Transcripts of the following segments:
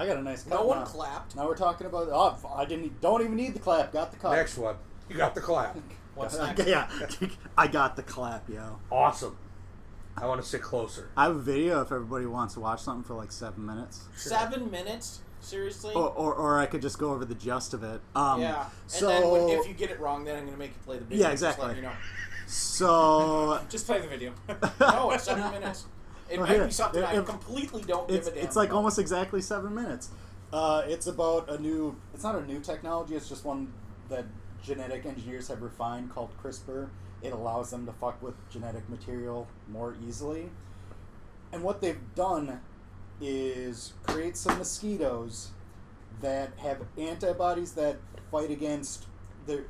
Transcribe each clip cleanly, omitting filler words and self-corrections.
I got a nice cut. No one clapped. Now we're talking about. I don't even need the clap. Got the cut. Next one. You got the clap. What's next? Yeah, I got the clap, yo. Awesome. I want to sit closer. I have a video if everybody wants to watch something for like 7 minutes. Sure. 7 minutes? Seriously? Or I could just go over the gist of it. Yeah. So, and then if you get it wrong, then I'm going to make you play the video. Yeah, exactly. Just let you know. So... Just play the video. No, it's 7 minutes. It might be something I completely don't give a damn It's like about. almost exactly 7 minutes. It's about a new... It's not a new technology. It's just one that genetic engineers have refined called CRISPR. It allows them to fuck with genetic material more easily. And what they've done is create some mosquitoes that have antibodies that fight against the...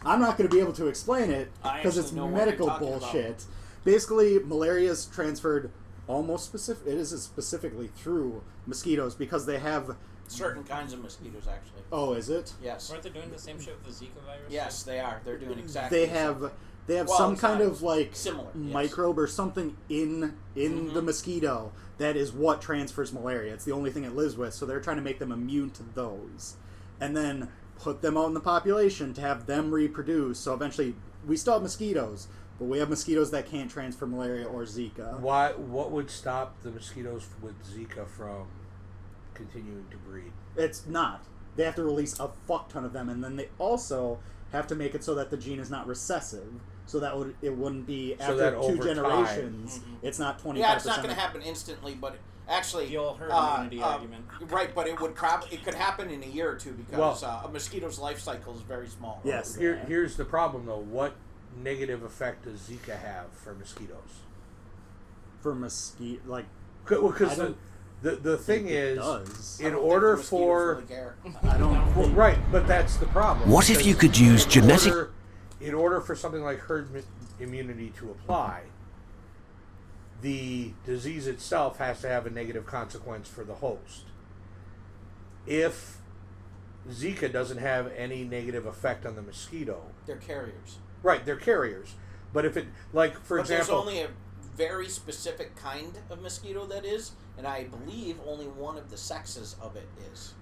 I'm not going to be able to explain it because it's medical bullshit. Basically, malaria is transferred almost specific. It is specifically through mosquitoes because they have certain kinds of mosquitoes, actually. Oh, is it? Yes. Weren't they doing the same shit with the Zika virus? Yes, they are. They're doing exactly. They have some kind of like similar microbe or something in the mosquito that is what transfers malaria. It's the only thing it lives with. So they're trying to make them immune to those, and then put them out in the population to have them reproduce. So eventually, we still have mosquitoes, but we have mosquitoes that can't transfer malaria or Zika. Why? What would stop the mosquitoes with Zika from continuing to breed? It's not. They have to release a fuck ton of them, and then they also have to make it so that the gene is not recessive. So that it wouldn't be after 2 generations. It's not 25%. Yeah, it's not going to happen instantly, but actually, the old herd immunity argument. Right, but it could happen in a year or two because a mosquito's life cycle is very small. Yes. Here's the problem, though. What negative effect does Zika have for mosquitoes? For mosquito, like, because the thing is, in order for I don't well, right, but that's the problem. What if you could use genetic? In order for something like herd immunity to apply, the disease itself has to have a negative consequence for the host. If Zika doesn't have any negative effect on the mosquito, they're carriers. Right, they're carriers. But if it, like, for example, there's only a very specific kind of mosquito that is, and I believe only one of the sexes of it is.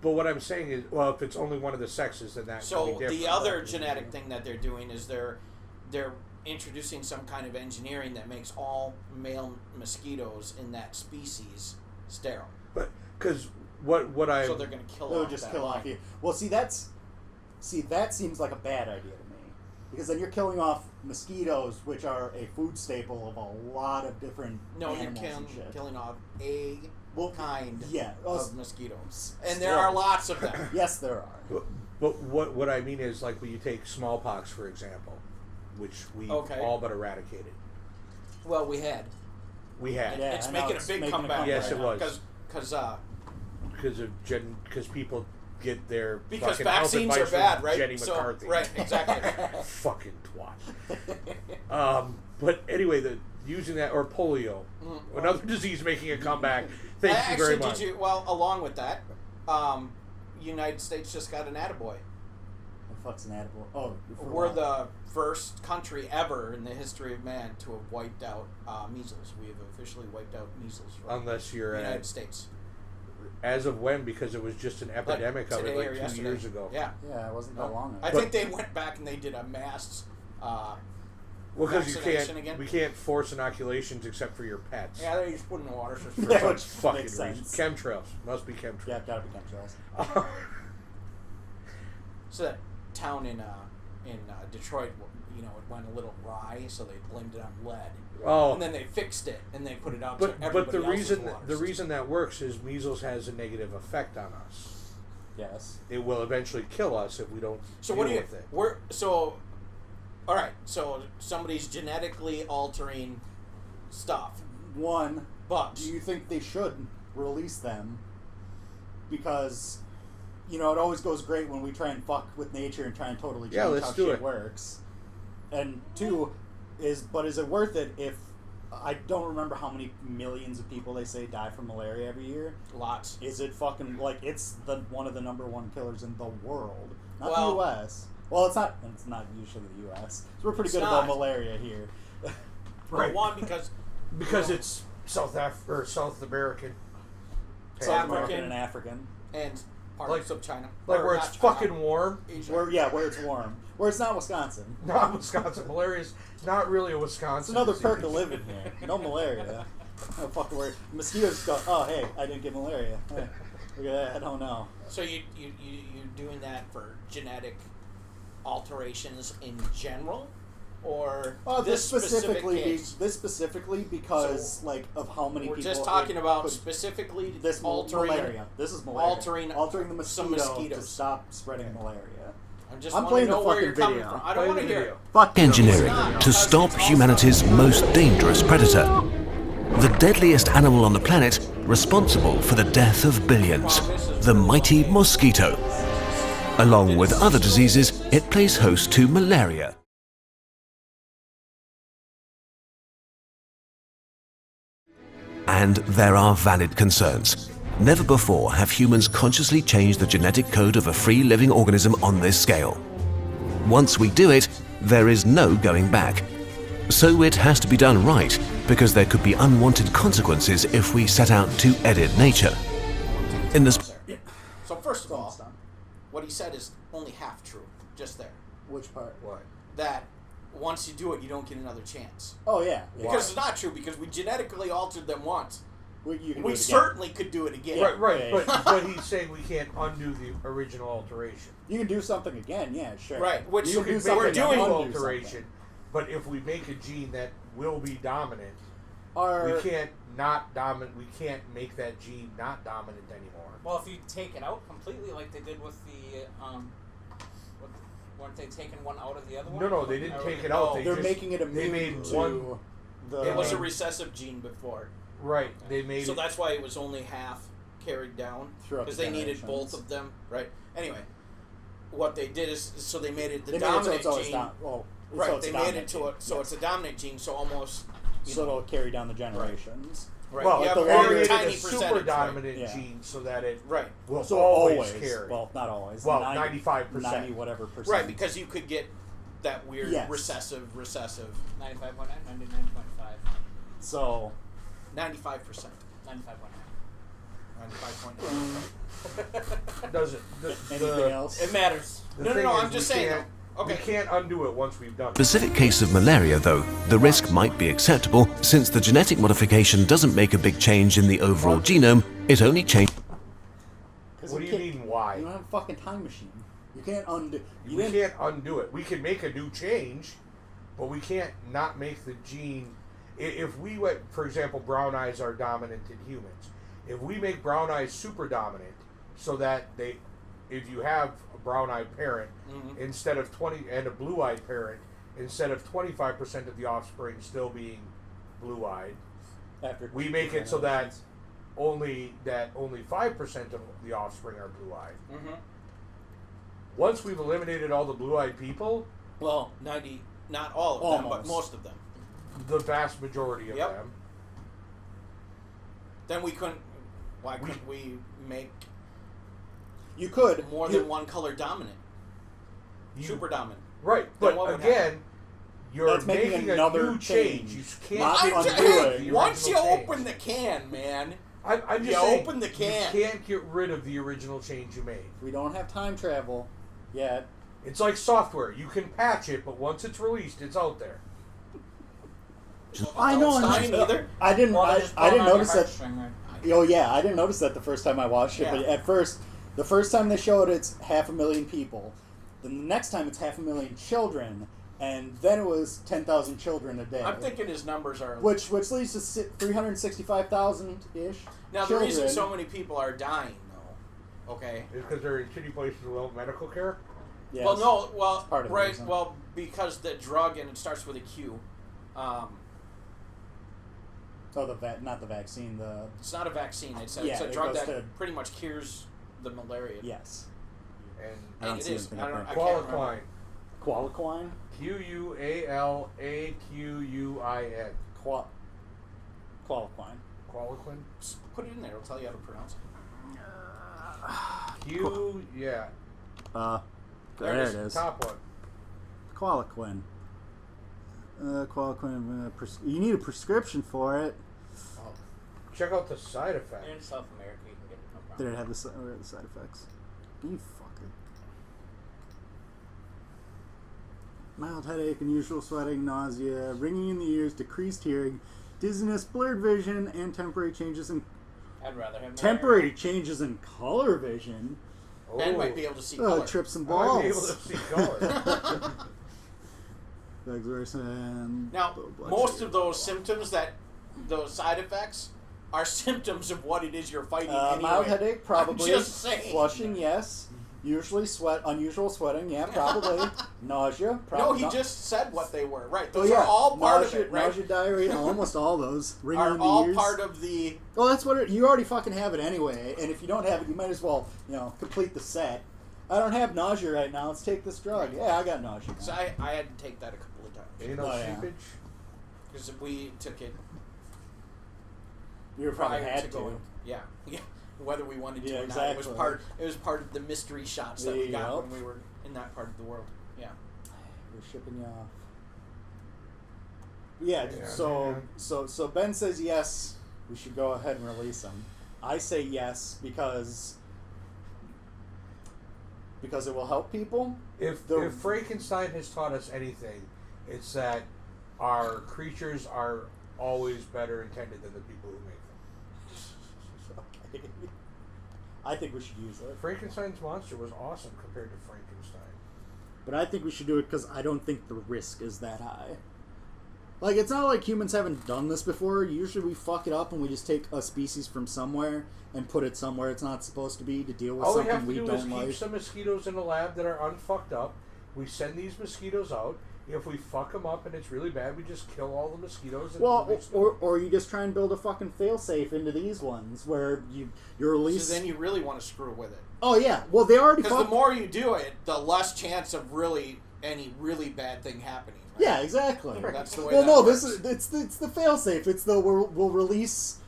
But what I'm saying is, well, if it's only one of the sexes, then that so can be different. The other genetic thing that they're doing is they're introducing some kind of engineering that makes all male mosquitoes in that species sterile. But because what I so they're going to kill. They'll just kill off you. Well, that seems like a bad idea to me because then you're killing off mosquitoes, which are a food staple of a lot of different. No, animals you're killing off a kind of mosquitoes, and there are lots of them. Yes, there are. But what I mean is, like, when you take smallpox, for example, which we all but eradicated. Well, we had. Yeah, it's making a big comeback. Yes, right it was. Because people get their vaccines are bad, right? Jenny McCarthy. Right, exactly. Fucking twat. But anyway, using that, or polio, another disease making a comeback. Thank you very much. Along with that, United States just got an attaboy. What the fuck's an attaboy? Oh, we're the first country ever in the history of man to have wiped out measles. We have officially wiped out measles from unless you're the United States. As of when? Because it was just an epidemic of it like 2 yesterday. years ago. Yeah, it wasn't that long ago. I think they went back and they did a mass. Because we can't force inoculations except for your pets. Yeah, they just put in the water system. For some fucking reason. Chemtrails. Must be chemtrails. Yeah, gotta be chemtrails. So that town in Detroit, it went a little wry, so they blamed it on lead. Oh. And then they fixed it, and they put it out to everybody But the else's reason that works is measles has a negative effect on us. Yes. It will eventually kill us if we don't deal with it. All right, so somebody's genetically altering stuff. Bugs. Do you think they should release them? Because, it always goes great when we try and fuck with nature and try and totally change how shit works. And 2, is it worth it if, I don't remember how many millions of people they say die from malaria every year? Lots. Is it fucking, it's one of the #1 killers in the world. Not the U.S. Well, it's not usually the U.S. So we're pretty good about malaria here. Right. One, because it's South American. South Pan American and African. And parts of China. Like Or where not it's China, fucking warm. Asia. Where it's warm. Where it's not Wisconsin. Not Wisconsin. Malaria's not really a Wisconsin. It's another disease. perk of living here. No malaria. No fucking worry. Mosquitoes go, oh, hey, I didn't get malaria. Hey, look at that. I don't know. So you doing that for genetic alterations in general, or This specific case? specifically because So, like of how many We're people. just talking it about could- specifically this altering. malaria. This is malaria. altering the some mosquito to mosquitoes. stop spreading malaria. I'm just I'm want to playing know the where fucking you're coming video. from. I don't want to hear it. Fuck you. Engineering to stop humanity's most dangerous predator. The deadliest animal on the planet, responsible for the death of billions. The mighty mosquito. Along with other diseases, it plays host to malaria. And there are valid concerns. Never before have humans consciously changed the genetic code of a free living organism on this scale. Once we do it, there is no going back. So it has to be done right, because there could be unwanted consequences if we set out to edit nature. In this So first of all, what he said is only half true. Just there. Which part? What? That once you do it, you don't get another chance. Oh yeah. Because it's not true. Because we genetically altered them once. You can do We it again. certainly could do it again. Yeah. Right. Yeah. But he's saying we can't undo the original alteration. You can do something again. Yeah, sure. Right, which you You can do can something make a doing- new undo alteration, something. but if we make a gene that will be dominant, Or we can't not dominant. We can't make that gene not dominant anymore. Well, if you take it out completely, like they did with the weren't they taking one out of the other one? No, they didn't take it no, out. they're just, making it they immune made to one. the. It was a recessive gene before. Right. They made So it. that's why it was only half carried down. Throughout Because the they needed generations. both of them. Right. Anyway, what they did is, so they made it the They made it so dominant it's always gene. so Right, it's they a made dominant it to gene. a, so Yes. it's a dominant gene, so almost, you So know, it'll carry down the generations. right. Well, you have the a longer very it tiny is percentage. super dominant Yeah. gene, so that it Right. will So always carry. Well, not always. Well, 95%. 95%. Whatever percent. Right, because you could get that weird Yes. recessive, 95.9, 99.5, So 95%. 95.9. 95.9. Does it? anything else? It matters. The No, thing I'm is, just we saying. can't- though. Okay. We can't undo it once we've done it. specific case of malaria, though, the risk might be acceptable since the genetic modification doesn't make a big change in the overall genome, it only changes. What do you mean, why? You don't have a fucking time machine. You can't undo. You We didn't. can't undo it. We can make a new change, but we can't not make the gene. If we went, for example, brown eyes are dominant in humans. If we make brown eyes super dominant, so that if you have a brown-eyed parent, Mhm. instead of 20, and a blue-eyed parent, instead of 25% of the offspring still being blue-eyed, After we make it so that only 5% of the offspring are blue-eyed. Mm-hmm. Once we've eliminated all the blue-eyed people, Well, 90, not all of them, but Almost. most of them. the vast majority of Yep. them, Then we couldn't. Why couldn't we make You could more than one color dominant? Super dominant. right? Then what But would again, you're That's making making a another new change. change. You Not can't the undo undoing. the Once you original change. open the can, man. I'm you just saying, open the can. You can't get rid of the original change you made. We don't have time travel yet. It's like software. You can patch it, but once it's released, it's out there. I know. Don't I'm sign not- either. I didn't. Well, I, just I didn't pull on notice your that. heartstring, right? Oh yeah, I didn't notice that the first time I watched it. Yeah. But at first, the first time they showed it's 500,000 people. Then the next time it's 500,000 children, and then it was 10,000 children a day. I'm thinking his numbers are. Which leads to 365,000 ish. Now the reason so many people are dying, though, okay. It's because they're in shitty places without medical care. Yes. Well, no, well, part of the right, reason. well, because the drug and it starts with a Q. Oh, not the vaccine. The It's not a vaccine. It's a, Yeah, it's a it drug goes that to- pretty much cures the malaria. yes. And I don't It see is. anything I up don't. there. I can't remember. qualiquine. Qualiquine. Quualaquin. Qualiquine. Qualiquin. Just put it in there. It'll tell you how to pronounce it. Yeah. There it is. Top one. Qualiquin. Qualiquin. You need a prescription for it. Check out the side effects. In South America, you can get Did it have where are the side effects? You fucker. Mild headache, unusual sweating, nausea, ringing in the ears, decreased hearing, dizziness, blurred vision, and temporary changes in color vision. Ben might be able to see Oh, color. trips and I might balls. be able to see color. Now, most of those symptoms those side effects are symptoms of what it is you're fighting anyway. Mild headache, probably. I'm just saying. Flushing, yes. Usually unusual sweating, yeah, probably. Nausea, probably. No, he just said what they were. Right, Oh, those yeah. are all part nausea, of it, right? Nausea, diarrhea, almost all those. Ringing Are in the all ears. part of the... Well, that's what you already fucking have it anyway, and if you don't have it, you might as well, complete the set. I don't have nausea right now. Let's take this drug. Yeah, I got nausea. So I had to take that a couple of times. Anal seepage. Because we took it You were probably prior had to to. going. Yeah. Whether we wanted to Yeah, or not. It was exactly. part of the mystery shots that There we you got go. when we were in that part of the world. Yeah. We're shipping you off. Yeah, Yeah, so Ben says yes, we should go ahead and release him. I say yes because it will help people. If Frankenstein has taught us anything, it's that our creatures are always better intended than the people who make them. Okay. I think we should use it. Frankenstein's monster was awesome compared to Frankenstein. But I think we should do it because I don't think the risk is that high. Like, it's not like humans haven't done this before. Usually we fuck it up and we just take a species from somewhere and put it somewhere it's not supposed to be to deal with All we something have to we do is don't keep like. some mosquitoes in a lab that are unfucked up. We send these mosquitoes out. If we fuck them up and it's really bad, we just kill all the mosquitoes. And Well, release them. or you just try and build a fucking failsafe into these ones where you release. So then you really want to screw with it. Oh yeah, well they already. Because the more you do it, the less chance of any really bad thing happening. Right? Yeah, exactly. That's the way. Well, that no, works. it's the failsafe. It's the we'll release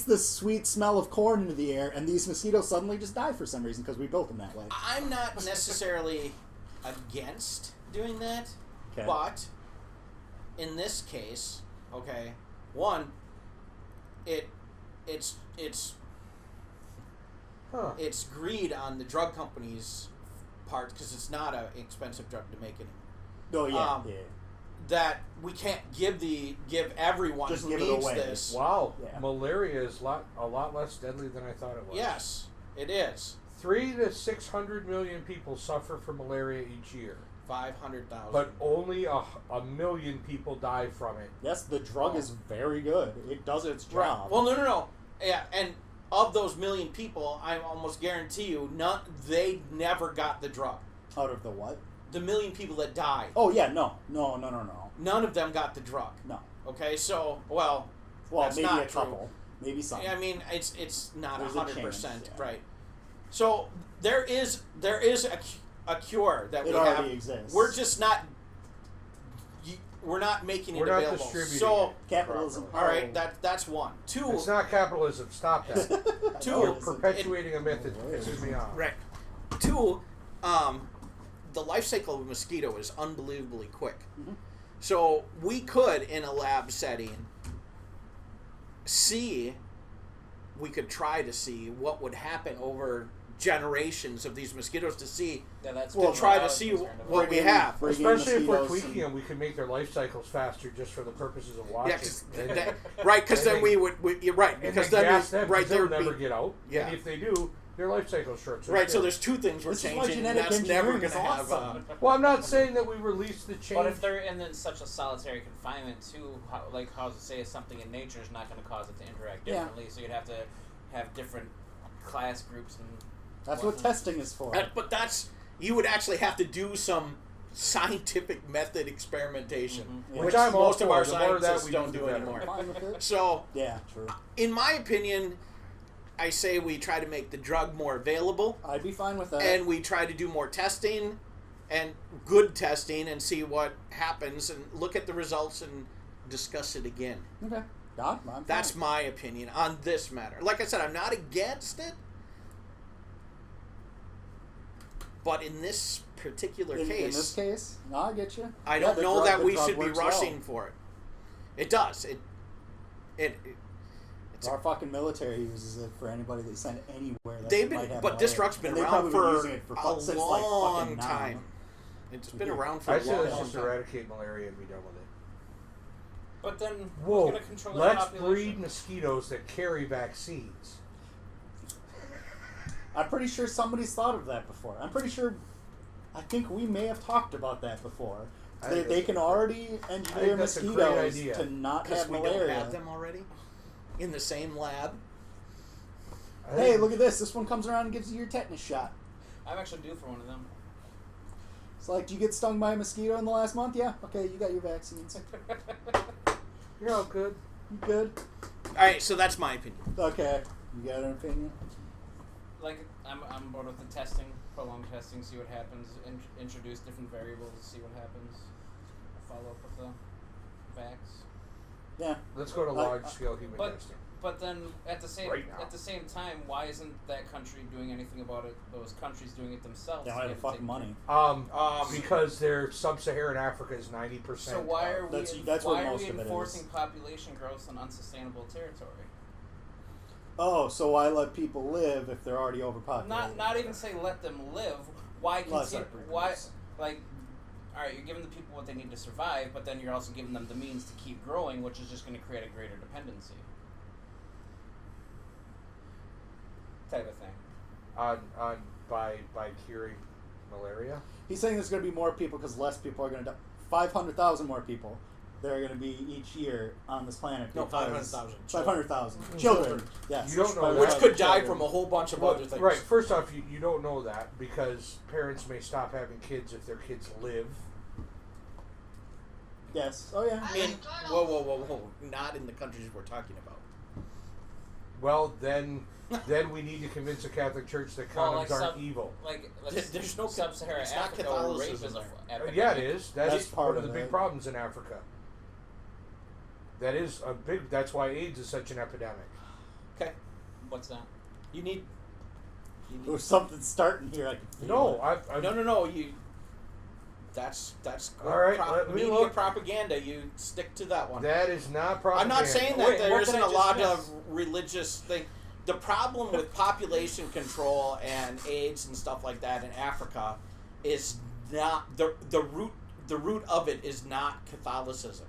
this sweet smell of corn into the air, and these mosquitoes suddenly just die for some reason because we built them that way. I'm not necessarily against doing that, Okay. but in this case, okay, one, it's greed on the drug companies' part because it's not an expensive drug to make it. Oh yeah, yeah. That we can't give everyone Just who give it needs away. this. Wow, Yeah. malaria is a lot less deadly than I thought it was. Yes, it is. 300 to 600 million people suffer from malaria each year, 500,000. but only a million people die from it. Yes, the drug is very good. It does its job. Right. Well, no. Yeah, and of those million people, I almost guarantee you, they never got the drug. Out of the what? The million people that died. Oh yeah, no. None of them got the drug. No. Okay, so well, that's maybe not a true. couple, maybe some. I mean, it's not There's a 100%, chance, yeah. right? So there is a cure that It we already have. exists. We're just not. We're not making it We're not available. distributing So it. Capitalism. all right, that's one. Two. It's not capitalism. Stop that. Two. You're perpetuating a myth that pisses me off. Right. Two, the life cycle of a mosquito is unbelievably quick. Mm-hmm. So we could, in a lab setting, we could try to see what would happen over generations of these mosquitoes to see, Yeah, that's we'll good. try I to was see concerned about what we Friggin' have. friggin' Especially if we're mosquitoes tweaking them, we can make their life cycles faster just for the purposes of watching. Yeah, 'cause And- right, because and then they- you're right, and because then then gas them, right they'll there never would be, get out. Yeah. And if they do, their life cycle's short. right. So they're- there's two things we're This is why changing, and genetic that's never engineering going to is have. awesome. Well, I'm not saying that we release the change. But if they're in such a solitary confinement, too, how to say something in nature is not going to cause it to interact Yeah. differently. So you'd have to have different class groups and. That's what testing is for. But you would actually have to do some scientific method experimentation, Mm-hmm. which I'm all most of for. our The more of that scientists we don't do, do the anymore. better. Fine with it. So, Yeah, true. in my opinion, I say we try to make the drug more available, I'd be fine with that. and we try to do more testing, and good testing, and see what happens, and look at the results and discuss it again. Okay. God, I'm That's fine. my opinion on this matter. Like I said, I'm not against it, but in this particular in case, this case, no, I get you. I Yeah, don't the know drug- that the we drug should be works rushing well. for it. It does. Our fucking military uses it for anybody they send anywhere. That They've might been, have but this malaria. drug's been And they've around probably been for using it a since, long fucking now. time. It's been around for I a say long, let's long just time. eradicate malaria and be done with it. But then Whoa, who's going to control the let's population? breed mosquitoes that carry vaccines. I'm pretty sure somebody's thought of that before. I think we may have talked about that before. I They, think they that's can a- already I engineer think that's a great mosquitoes idea. to not Because have we malaria. don't have them already in the same lab. Hey, look at this. This one comes around and gives you your tetanus shot. I'm actually due for one of them. It's like, do you get stung by a mosquito in the last month? Yeah. Okay, you got your vaccines. You're all good. You good? All right, so that's my opinion. Okay. You got an opinion? Like, I'm on board with the testing, prolonged testing, see what happens, introduce different variables, see what happens. Follow up with the vax. Yeah. Let's go to large-scale human But testing. but then at the same Right now. time, why isn't that country doing anything about it? Those countries doing it themselves. They don't have the fucking money. Because their sub-Saharan Africa is 90%. So why are we That's where why are most we of it is. enforcing population growth on unsustainable territory? Oh, so why let people live if they're already overpopulated? Not even say let them live. Why Let's continue? not bring Why this. like? All right, you're giving the people what they need to survive, but then you're also giving them the means to keep growing, which is just going to create a greater dependency. Type of thing. By curing malaria. He's saying there's going to be more people because less people are going to die. 500,000 more people that are going to be each year on this planet. No, because- 500,000. 500,000 children. Yes. You don't know that. Which could die Children. from a whole bunch of Well, other things. right. First off, you don't know that because parents may stop having kids if their kids live. Yes. Oh yeah. In, whoa. Not in the countries we're talking about. Well, then we need to convince the Catholic Church that Well, condoms like aren't evil. There's no sub-Saharan it's not Africa where rape Catholicism is there. a epidemic. Yeah, it is. That's That's part one of of the big it. problems in Africa. That is a big. That's why AIDS is such an epidemic. Okay. What's that? You need. There's something starting here. I can feel No, it. I've No. You. That's good All right, let me media look. propaganda. You stick to that one. That is not propaganda. I'm not saying that Wait, there what isn't did I a just lot miss? of religious thing. The problem with population control and AIDS and stuff like that in Africa is not the root of it is not Catholicism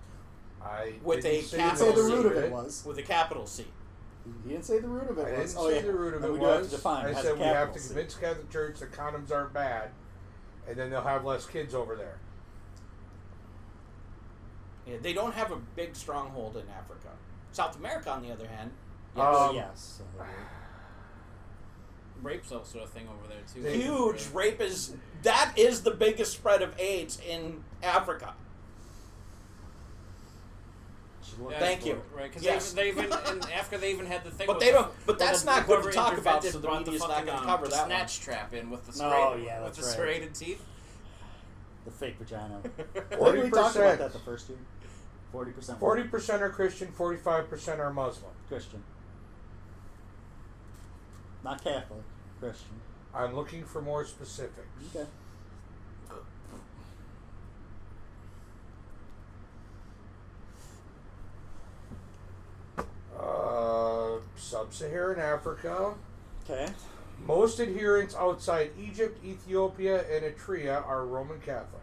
I with didn't a say He didn't that say the capital root C. of it was. with a capital C. He didn't say the root of it I didn't was. say Oh yeah. the root of And it we do have was. to define. I It has said a we have capital to C. convince Catholic Church that condoms aren't bad, and then they'll have less kids over there. Yeah, they don't have a big stronghold in Africa. South America, on the other hand, Well, Um, yes. Rape's also a thing over there too. huge rape is the biggest spread of AIDS in Africa. Yeah, Thank you. Right, because Yes. they even in Africa they even had the thing. But with they the- don't- but with that's the- not good to whoever talk about, intervented so the brought media's not fucking, gonna cover the that one. snatch trap in with the Oh, serrated, yeah, with that's the right. serrated teeth. The fake vagina. 40%. We talked about that the first year. 40%. 40% are Christian, 45% are Muslim. Christian. Not Catholic. Christian. I'm looking for more specifics. Okay. Sub-Saharan Africa. Okay. Most adherents outside Egypt, Ethiopia, and Eritrea are Roman Catholic.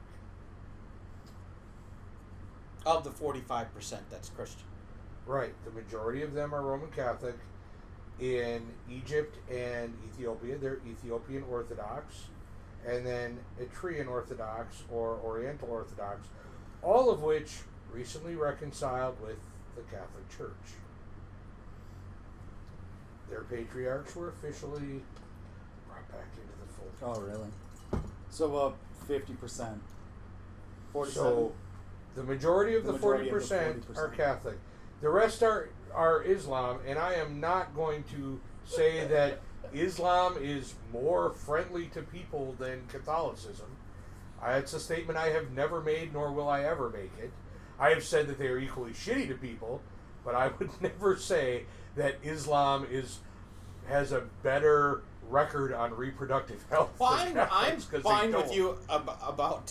Of the 45%, that's Christian. Right. The majority of them are Roman Catholic. In Egypt and Ethiopia, they're Ethiopian Orthodox. And then Eritrean Orthodox or Oriental Orthodox, all of which recently reconciled with the Catholic Church. Their patriarchs were officially brought back into the fold. Oh, really? So about 50%. 47. So the majority of the, The majority of the 40% are 40%. Catholic. The rest are Islam, and I am not going to say that Islam is more friendly to people than Catholicism. It's a statement I have never made, nor will I ever make it. I have said that they are equally shitty to people, but I would never say that Islam has a better record on reproductive health. Well, than I'm Catholics, 'cause they fine with don't. you about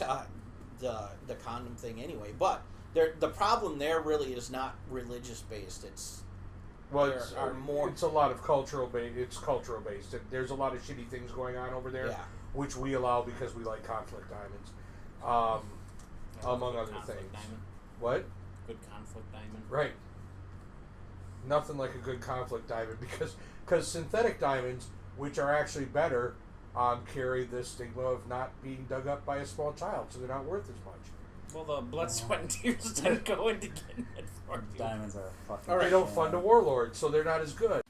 the condom thing anyway, but the problem there really is not religious based. It's Well, there are more. it's a lot of cultural based. It's cultural based. There's a lot of shitty things going on over there, Yeah. which we allow because we like conflict diamonds, among Good other conflict things. Diamond. What? Good conflict diamond. Right. Nothing like a good conflict diamond because synthetic diamonds, which are actually better, carry the stigma of not being dug up by a small child, so they're not worth as much. Well, the blood, sweat, and tears that go into getting it for you. Diamonds are fucking. All right. They don't fund a warlord, so they're not as good.